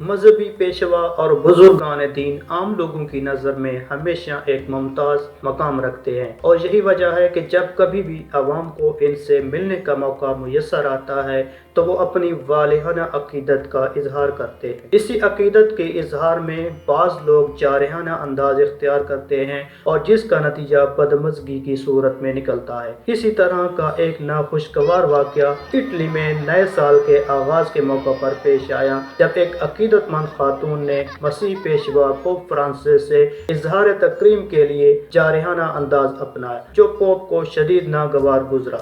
مذہبی پیشوا اور بزرگان دین عام لوگوں کی نظر میں ہمیشہ ایک ممتاز مقام رکھتے ہیں، اور یہی وجہ ہے کہ جب کبھی بھی عوام کو ان سے ملنے کا موقع میسر آتا ہے تو وہ اپنی والہانہ عقیدت کا اظہار کرتے ہیں۔ اسی عقیدت کے اظہار میں بعض لوگ جارحانہ انداز اختیار کرتے ہیں، اور جس کا نتیجہ بدمزگی کی صورت میں نکلتا ہے۔ اسی طرح کا ایک ناخوشگوار واقعہ اٹلی میں نئے سال کے آغاز کے موقع پر پیش آیا، جب ایک عقیدت مند خاتون نے مسیحی پیشوا پوپ فرانسس سے اظہار تکریم کے لیے جارحانہ انداز اپنایا، جو پوپ کو شدید ناگوار گزرا۔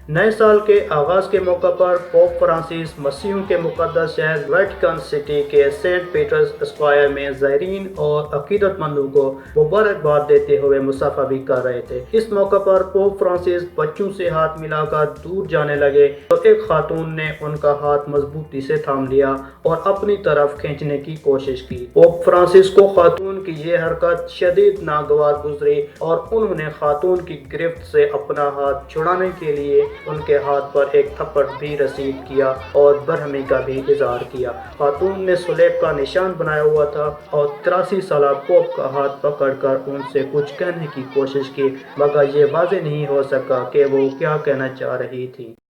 نئے سال کے آغاز کے موقع پر پوپ فرانسس مسیحیوں کے مقدس شہر ویٹیکن سٹی کے سینٹ پیٹرز اسکوائر میں زائرین اور عقیدت مندوں کو مبارکباد دیتے ہوئے مصافحہ بھی کر رہے تھے۔ اس موقع پر پوپ فرانسس بچوں سے ہاتھ ملا کر دور جانے لگے تو ایک خاتون نے ان کا ہاتھ مضبوطی سے تھام لیا اور اپنی طرف کھینچنے کی کوشش کی۔ پوپ فرانسس کو خاتون کی یہ حرکت شدید ناگوار گزری، اور انہوں نے خاتون کی گرفت سے اپنا ہاتھ چھڑانے کے لیے ان کے ہاتھ پر ایک تھپڑ بھی رسید کیا اور برہمی کا بھی اظہار کیا۔ خاتون نے صلیب کا نشان بنایا ہوا تھا اور 83 سالہ پوپ کا ہاتھ پکڑ کر ان سے کچھ کہنے کی کوشش کی، مگر یہ واضح نہیں ہو سکا کہ وہ کیا کہنا چاہ رہی تھی۔